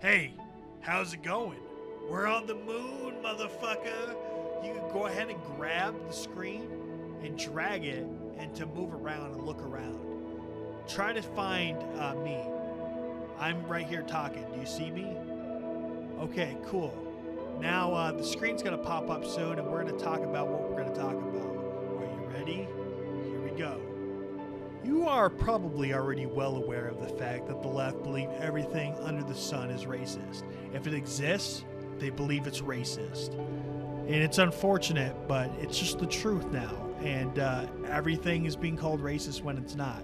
Hey, how's it going? We're on the moon, motherfucker. You can go ahead and grab the screen and drag it and to move around and look around. Try to find me. I'm right here talking. Do you see me? Okay, cool. Now the screen's going to pop up soon and we're going to talk about what we're going to talk about. Are you ready? Here we go. You are probably already well aware of the fact that the left believe everything under the sun is racist. If it exists, they believe it's racist. And it's unfortunate, but it's just the truth now. And everything is being called racist when it's not.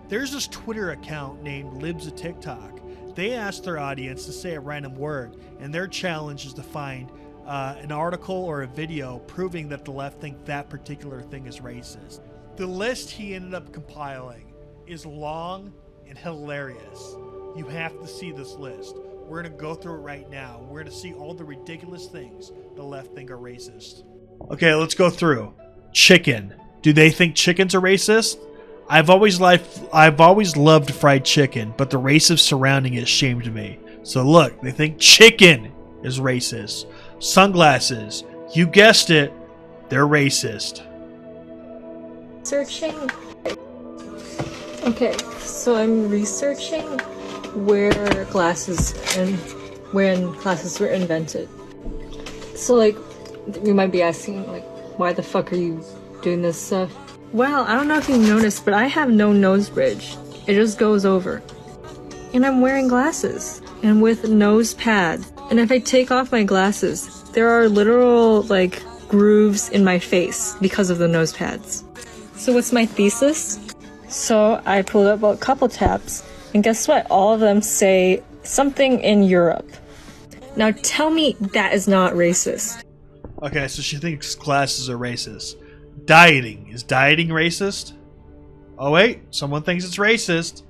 There's this Twitter account named Libs of TikTok. They asked their audience to say a random word, and their challenge is to find an article or a video proving that the left think that particular thing is racist. The list he ended up compiling is long and hilarious. You have to see this list. We're going to go through it right now. We're going to see all the ridiculous things the left think are racist. Okay, let's go through. Chicken. Do they think chickens are racist? I've always loved fried chicken, but the racism surrounding it shamed me. So look, they think chicken is racist. Sunglasses. You guessed it. They're racist. Searching. Okay, so I'm researching where glasses and when glasses were invented. So like, you might be asking like, why the fuck are you doing this stuff? Well, I don't know if you noticed, but I have no nose bridge. It just goes over. And I'm wearing glasses and with nose pads. And if I take off my glasses, there are literal like grooves in my face because of the nose pads. So what's my thesis? So I pulled up a couple tabs, and guess what? All of them say something in Europe. Now tell me that is not racist. Okay, so she thinks glasses are racist. Dieting. Is dieting racist? Oh wait, someone thinks it's racist.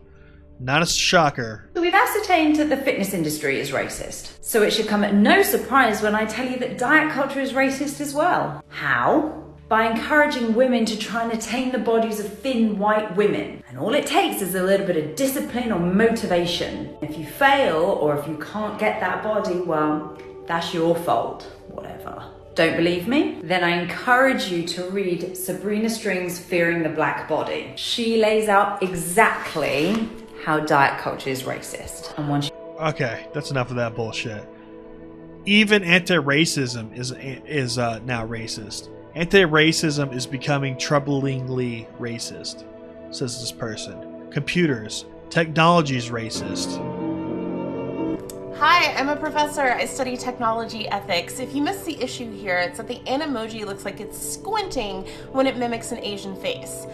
Not a shocker. So we've ascertained that the fitness industry is racist. So it should come at no surprise when I tell you that diet culture is racist as well. How? By encouraging women to try and attain the bodies of thin white women. And all it takes is a little bit of discipline or motivation. If you fail or if you can't get that body, well, that's your fault. Whatever. Don't believe me? Then I encourage you to read Sabrina String's Fearing the Black Body. She lays out exactly how diet culture is racist. And once Okay, that's enough of that bullshit. Even anti-racism is now racist. Anti-racism is becoming troublingly racist, says this person. Computers. Technology is racist. Hi, I'm a professor. I study technology ethics. If you miss the issue here, it's that the Animoji looks like it's squinting when it mimics an Asian face.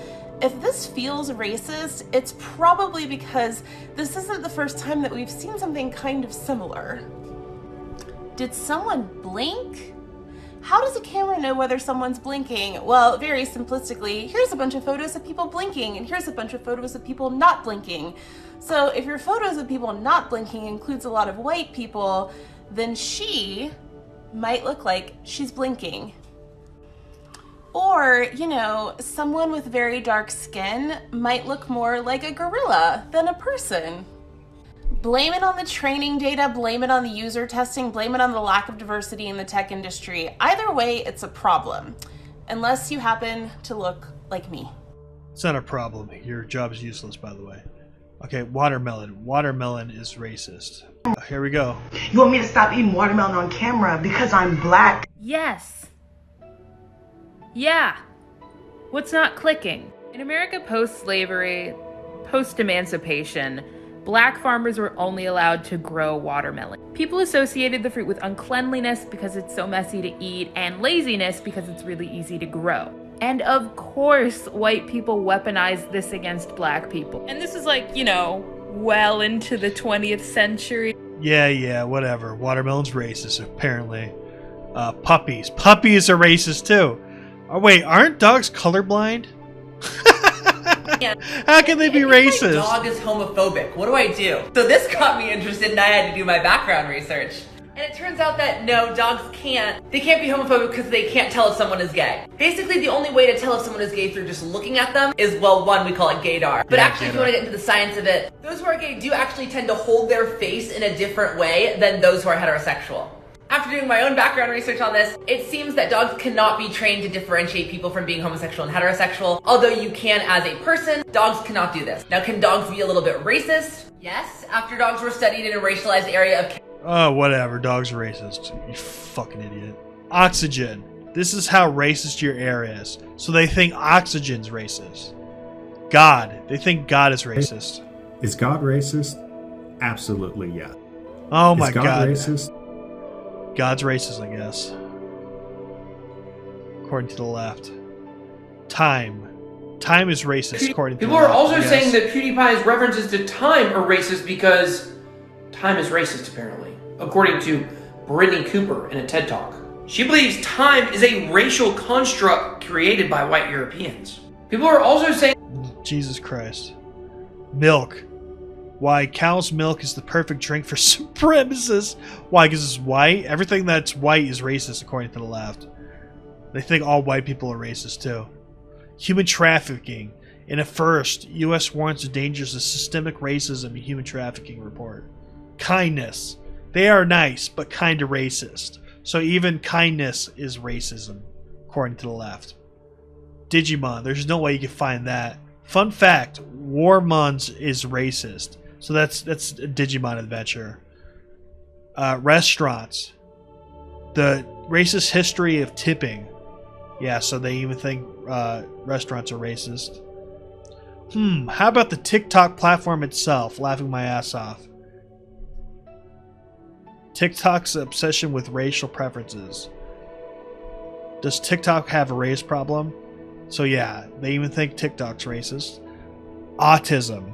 If this feels racist, it's probably because this isn't the first time that we've seen something kind of similar. Did someone blink? How does a camera know whether someone's blinking? Well, very simplistically, here's a bunch of photos of people blinking, and here's a bunch of photos of people not blinking. So if your photos of people not blinking includes a lot of white people, then she might look like she's blinking. Or, you know, someone with very dark skin might look more like a gorilla than a person. Blame it on the training data, blame it on the user testing, blame it on the lack of diversity in the tech industry. Either way, it's a problem. Unless you happen to look like me. It's not a problem. Your job is useless, by the way. Okay, watermelon. Watermelon is racist. Here we go. You want me to stop eating watermelon on camera because I'm black? Yes. Yeah. What's not clicking? In America post-slavery, post-emancipation, Black farmers were only allowed to grow watermelon. People associated the fruit with uncleanliness because it's so messy to eat, and laziness because it's really easy to grow. And of course, white people weaponized this against black people. And this is like, you know, well into the 20th century. Yeah, whatever. Watermelon's racist, apparently. Puppies. Puppies are racist, too. Oh, wait, aren't dogs colorblind? Yeah. How can they be racist? My dog is homophobic. What do I do? So this got me interested and I had to do my background research. And it turns out that no, dogs can't. They can't be homophobic because they can't tell if someone is gay. Basically, the only way to tell if someone is gay through just looking at them is, well, one, we call it gaydar. But actually, if you want to get into the science of it, those who are gay do actually tend to hold their face in a different way than those who are heterosexual. After doing my own background research on this, it seems that dogs cannot be trained to differentiate people from being homosexual and heterosexual. Although you can as a person, dogs cannot do this. Now, can dogs be a little bit racist? Yes, after dogs were studied in a racialized area of... Oh, whatever. Dogs are racist. You fucking idiot. Oxygen. This is how racist your air is. So they think oxygen's racist. God. They think God is racist. Is God racist? Absolutely, yeah. Oh my Is God God. racist? God's racist, I guess. According to the left. Time. Time is racist, according to the People left. are also I guess. saying that PewDiePie's references to time are racist because time is racist, apparently, according to Brittany Cooper in a TED Talk. She believes time is a racial construct created by white Europeans. People are also saying... Jesus Christ. Milk. Why cow's milk is the perfect drink for supremacists. Why? Because it's white? Everything that's white is racist, according to the left. They think all white people are racist, too. Human trafficking. In a first, U.S. warns of dangers of systemic racism in human trafficking report. Kindness. They are nice, but kind of racist. So even kindness is racism, according to the left. Digimon. There's no way you can find that. Fun fact. Warmunds is racist. So that's a Digimon adventure. Restaurants. The racist history of tipping. Yeah, so they even think restaurants are racist. How about the TikTok platform itself? Laughing my ass off. TikTok's obsession with racial preferences. Does TikTok have a race problem? So yeah, they even think TikTok's racist. Autism.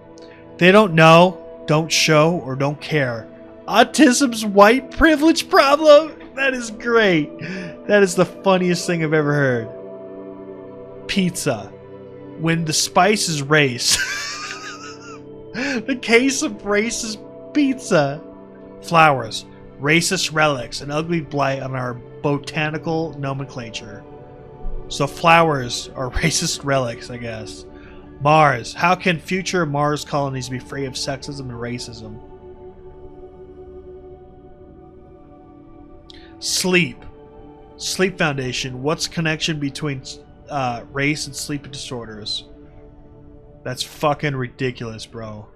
They don't know, don't show, or don't care. Autism's white privilege problem? That is great. That is the funniest thing I've ever heard. Pizza. When the spice is race. The case of racist pizza. Flowers. Racist relics. An ugly blight on our botanical nomenclature. So flowers are racist relics, I guess. Mars. How can future Mars colonies be free of sexism and racism? Sleep. Sleep Foundation. What's the connection between race and sleep disorders? That's fucking ridiculous, bro.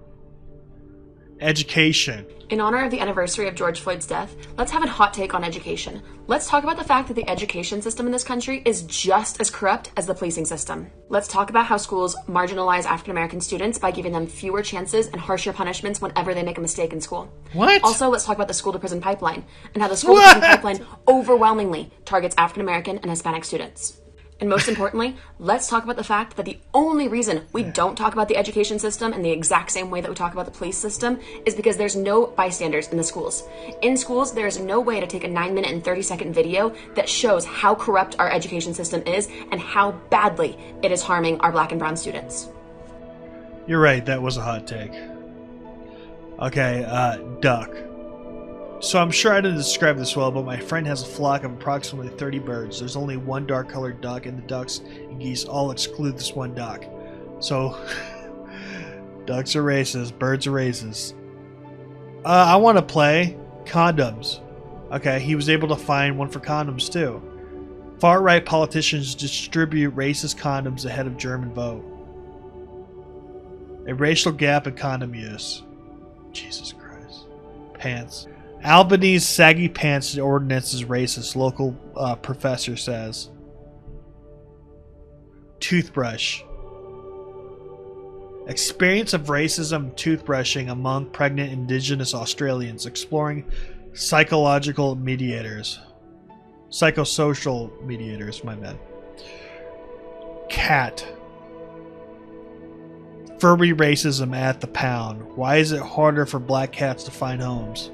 Education. In honor of the anniversary of George Floyd's death, let's have a hot take on education. Let's talk about the fact that the education system in this country is just as corrupt as the policing system. Let's talk about how schools marginalize African American students by giving them fewer chances and harsher punishments whenever they make a mistake in school. What? Also, let's talk about the school to prison pipeline and how the school to prison pipeline overwhelmingly targets African American and Hispanic students. And most importantly, let's talk about the fact that the only reason we don't talk about the education system in the exact same way that we talk about the police system is because there's no bystanders in the schools. In schools, there's no way to take a 9-minute and 30-second video that shows how corrupt our education system is and how badly it is harming our black and brown students. You're right, that was a hot take. Okay, duck. So I'm sure I didn't describe this well, but my friend has a flock of approximately 30 birds. There's only one dark-colored duck, and the ducks and geese all exclude this one duck. So, ducks are racist, birds are racist. I want to play condoms. Okay, he was able to find one for condoms, too. Far-right politicians distribute racist condoms ahead of German vote. A racial gap in condom use. Jesus Christ. Pants. Albany's saggy pants ordinance is racist, local professor says. Toothbrush. Experience of racism toothbrushing among pregnant Indigenous Australians, exploring psychological mediators. Psychosocial mediators, my bad. Cat. Furry racism at the pound. Why is it harder for black cats to find homes?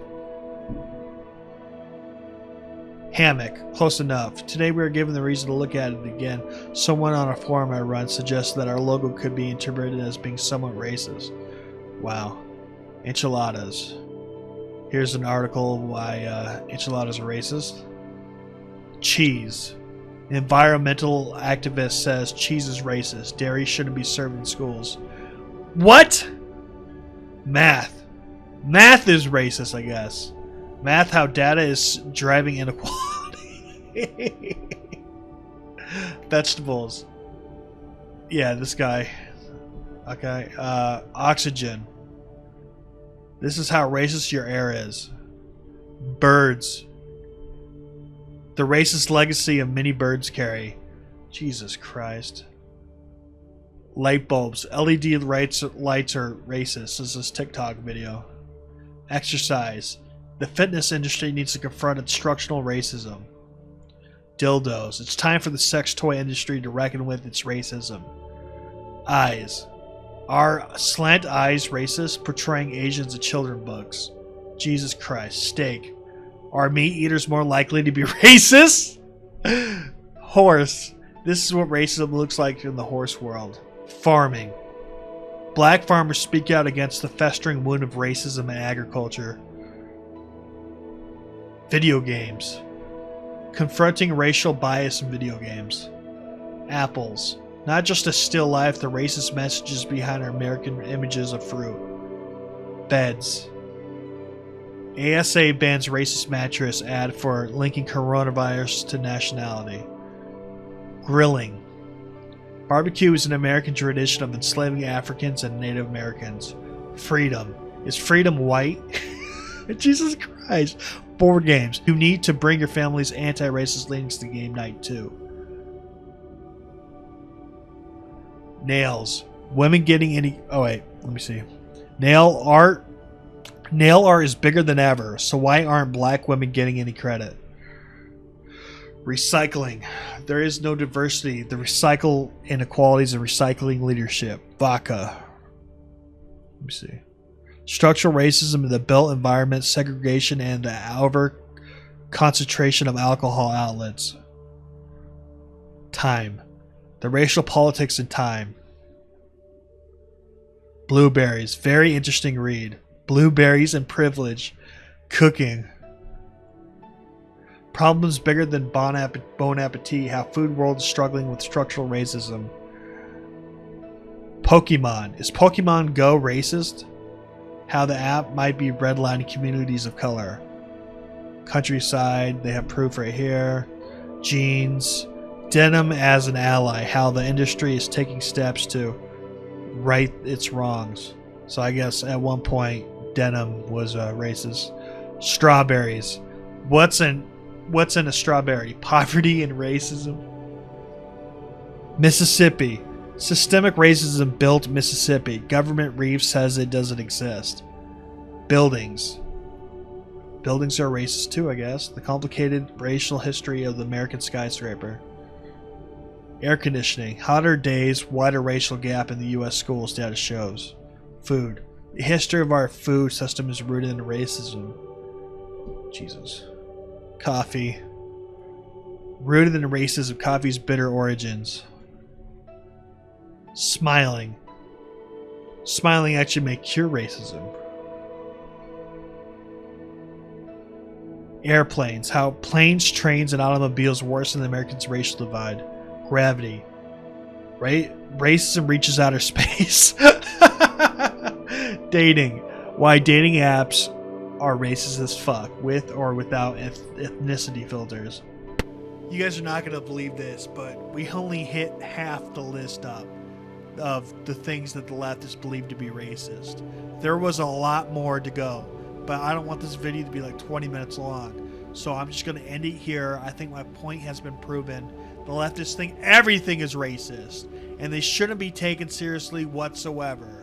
Hammock. Close enough. Today we are given the reason to look at it again. Someone on a forum I run suggests that our logo could be interpreted as being somewhat racist. Wow. Enchiladas. Here's an article why enchiladas are racist. Cheese. Environmental activist says cheese is racist. Dairy shouldn't be served in schools. What? Math. Math is racist, I guess. Math, how data is driving inequality. Vegetables. Yeah, this guy. Okay. Oxygen. This is how racist your air is. Birds. The racist legacy of many birds carry. Jesus Christ. Light bulbs. LED lights are racist. This is TikTok video. Exercise. The fitness industry needs to confront its structural racism. Dildos. It's time for the sex toy industry to reckon with its racism. Eyes. Are slant eyes racist? Portraying Asians in children's books. Jesus Christ. Steak. Are meat eaters more likely to be racist? Horse. This is what racism looks like in the horse world. Farming. Black farmers speak out against the festering wound of racism in agriculture. Video games. Confronting racial bias in video games. Apples. Not just a still life, the racist messages behind our American images of fruit. Beds. ASA bans racist mattress ad for linking coronavirus to nationality. Grilling. Barbecue is an American tradition of enslaving Africans and Native Americans. Freedom. Is freedom white? Jesus Christ. Board games. You need to bring your family's anti-racist leanings to game night too. Nails. Women getting any... Oh wait, let me see. Nail art is bigger than ever, so why aren't black women getting any credit? Recycling. There is no diversity. The recycle inequalities of recycling leadership. Vodka. Let me see. Structural racism in the built environment, segregation, and the over concentration of alcohol outlets. Time. The racial politics in time. Blueberries. Very interesting read. Blueberries and privilege. Cooking. Problems bigger than Bon Appetit. How food world is struggling with structural racism. Pokemon. Is Pokemon Go racist? How the app might be redlining communities of color. Countryside. They have proof right here. Jeans. Denim as an ally. How the industry is taking steps to right its wrongs. So I guess at one point denim was racist. Strawberries. What's in a strawberry? Poverty and racism. Mississippi. Systemic racism built Mississippi. Government Reeves says it doesn't exist. Buildings. Buildings are racist too, I guess. The complicated racial history of the American skyscraper. Air conditioning. Hotter days, wider racial gap in the U.S. schools, data shows. Food. The history of our food system is rooted in racism. Jesus. Coffee. Rooted in racism, coffee's bitter origins. Smiling. Smiling actually may cure racism. Airplanes. How planes, trains, and automobiles worsen the Americans' racial divide. Gravity. Right? Racism reaches outer space. Dating. Why dating apps are racist as fuck, with or without ethnicity filters. You guys are not going to believe this, but we only hit half the list up of the things that the leftists believe to be racist. There was a lot more to go, but I don't want this video to be like 20 minutes long, so I'm just going to end it here. I think my point has been proven. The leftists think everything is racist, and they shouldn't be taken seriously whatsoever.